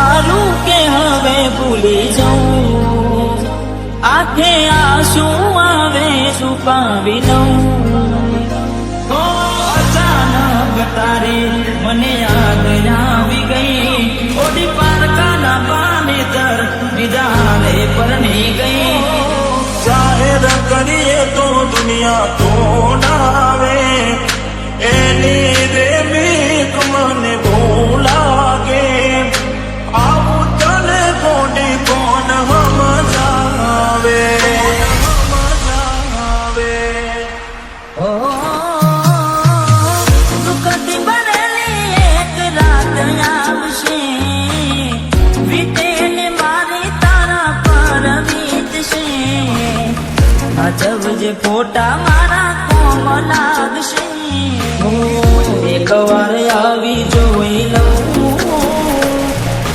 તારું કે હવે ભૂલી જાઉં, આંખે આંસુ આવે છુપાવી લઉં. અચાનક તારે મને યાદ આવી ગઈ, ઓડી પારકાના પાનેતર દીદારે પરણી ગઈ. જાહેર કરીએ તો દુનિયા તોડાવે, એની રેમીક મને ભૂલાગે. આવું તને કોડી કોણ સમજાવે, સમજાવે. દુઃખથી ભરેલી એક રાત આવશે, વીતેલી મારી તારા પર વીતશે. અજબ જે ફોટા મારા કોમ લાગશે. એક વાર આવી જોઈ લઉં,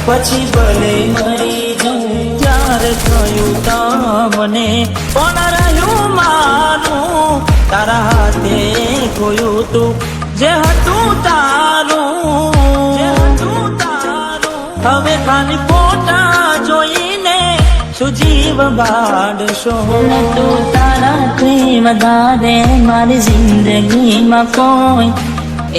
પછી ભલે મરી જાઉં. ત્યારે થયું તમને પણ રહ્યું મારું, તારા હાથે ખોયું તું જે હતું તારું. હવે ખાલી ફોટા જોઈને સુજીવ બાળશો. તું તારાથી વધારે મારી જિંદગીમાં કોઈ,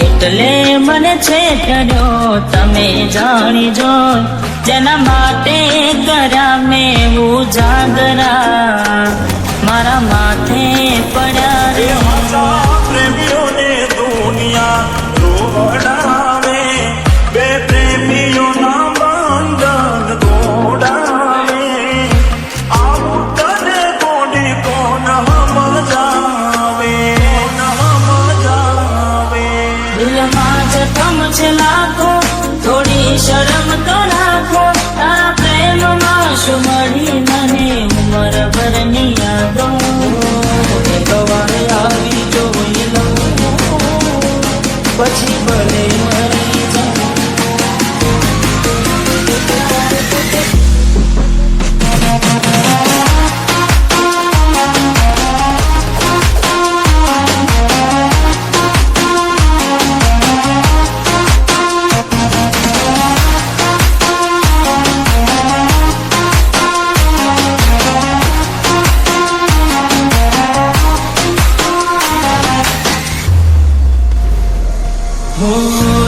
એટલે મને છેતર્યો તમે જાણી જોઈ. જેના માટે કર્યા મેં ઉજાગરા, મારા માથે પડ્યા રે. પ્રેમીઓને દુનિયા રોવડાવે, બે પ્રેમીઓના બંધન તોડાવે. આવું તને કોડી કોણ સમજાવે, સમજાવે. દિલમાં જખમ છે લાખો, થોડી શરમ તો રાખો. તારા પ્રેમમાં શું મળી મને ઉંમર ભરની યાદો. એક વાર આવી જોઈ લઉં, પછી ભલે મરી જાઉં.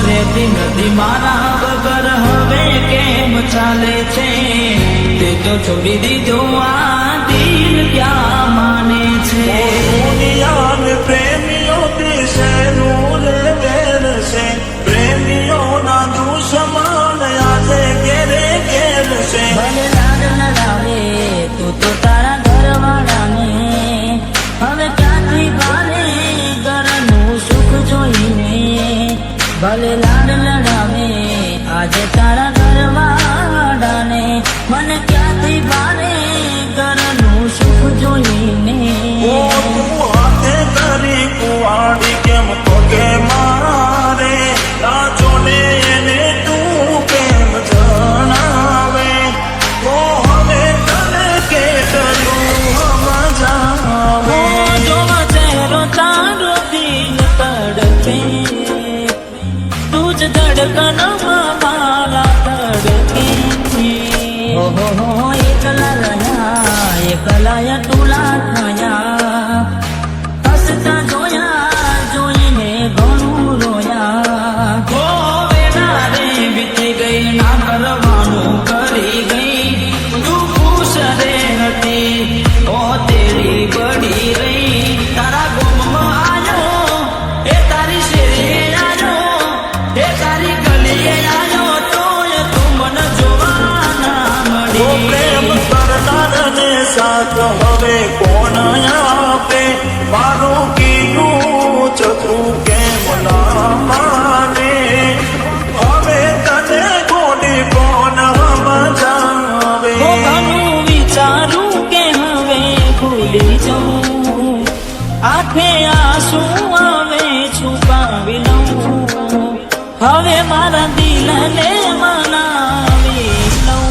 રેતી નદી મારા વગર હવે કેમ ચાલે છે. તે તો છોડી દીધો આ દિલ ક્યાં માને છે. દુનિયાને પ્રેમીઓ દિશેનું રે વેર છે, પ્રેમીઓના દુશ્મન આજે ઘેરે ઘેર છે. ભલે લાડ લડાવે તું તો તારા ઘરવાળાને, હવે ક્યાંથી ભારે ઘરનું સુખ જોઈને. ભલે લાડ લડાવે આજે તારા ઘરવાળાને, મને ક્યાંથી ભારે ઘરનું સુખ જોઈને. ઓ તું હાથે કરી કુવાડી કેમ પગે મારે, રાજો ને એને તું કેમ જણાવે. ઓ હવે તને કેટલું સમજાવે. જોવા ચહેરો તારો દિલ તડપે, તું જ ધડકનમાં મારા ધડકે. એકલા રહ્યા એકલા ટુલા થયા, હસતા જોયા જોઈને ઘણું રોયા. વેલા રે વીતી ગઈ ના કરવાનું કરી ગઈ. તું ખુશ રે હતી ઓ તેરી બડી રહી. તારા ગોમમાં આવ્યો એ તારી શેરીએ આવ્યો, એ તારી ગલીએ આવ્યો, તોય તું મને જોવા ના ઓ પ્રેમ મળી. કરનારને સાથ હવે કોણ આપે, મારું કીધું ચતું કેમ ના માને. હવે તને કોડી કોણ સમજાવે. ઘણું વિચારું કે હવે ભૂલી જાઉં, આંખે આંસુ આવે છુપાવી લઉં. હવે મારા દિલને મનાવી લઉં.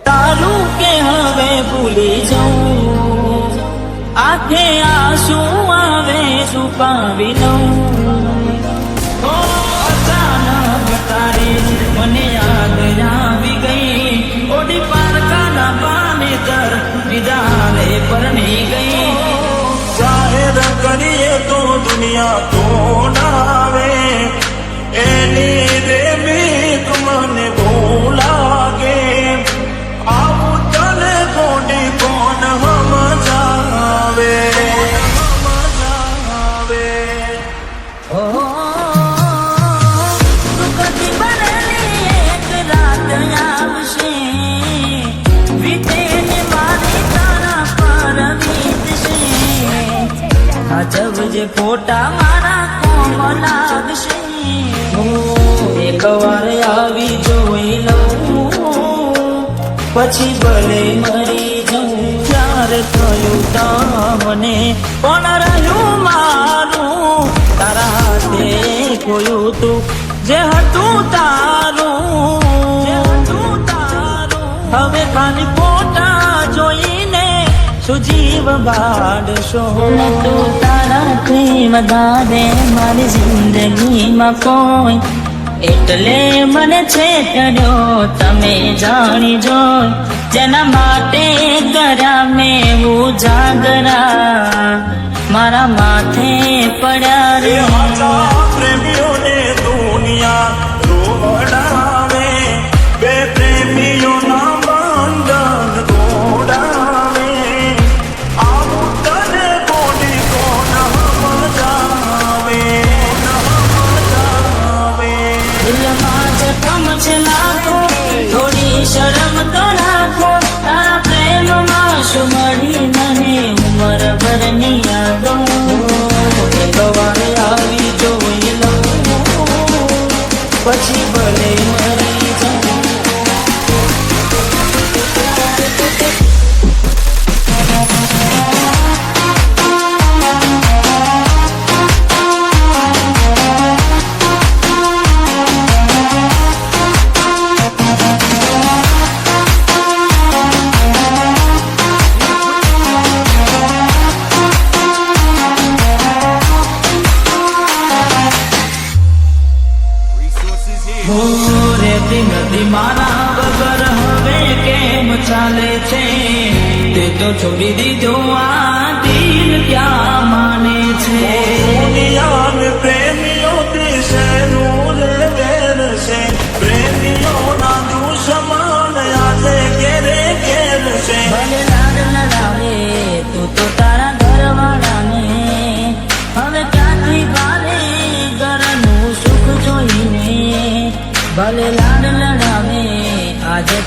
તારું કે હવે ભૂલી જાઉં, આંખે આંસુ આવે છુપાવી લઉં. અચાનક તારે ફોટા મારા કોમ લાગશે. હું એકવાર આવી જોઈ લઉં, પછી ભલે મરી જાઉં. પ્યાર થયું તમને પણ રહ્યું મારું, તારા હાથે ખોયું તું જે હતું તારું. હવે ખાલી ફોટા જોઈને શું જીવ બાળશો. તું તારાથી વધારે મારી જિંદગીમાં કોઈ, એટલે મને છેતર્યો તમે જાણી જોઈ. જેના માટે કર્યા મેં ઉજાગરા, મારા માથે પડ્યા એ રે. હાચા પ્રેમીઓને દુનિયા રોવડાવે, બે પ્રેમીઓના બંધન તોડાવે. આવું તને બોલી કોણ સમજાવે, દિલમાં જખમ છે લાખો, થોડી શરમ તો રાખો. તારા પ્રેમમાં શું મળી મને ઉંમર ભરની યાદો. એકવાર આવી જોઈ લઉં, પછી ભલે મરી જાઉં. રેતી નદી મારા વગર હવે કેમ ચાલે છે. તે તો છોડી દીધો આ દિલ ક્યાં માને છે. દુનિયાને પ્રેમીઓથી શેનું રે વેર છે. પ્રેમીઓના દુશ્મન આજે ઘેરે ઘેર છે. ભલે લાડ લડાવે તું તો તારા ઘરવાળાને, હવે ક્યાંથી ભારે ઘરનું સુખ જોઈને. ભલે લાડ લડાવે આજે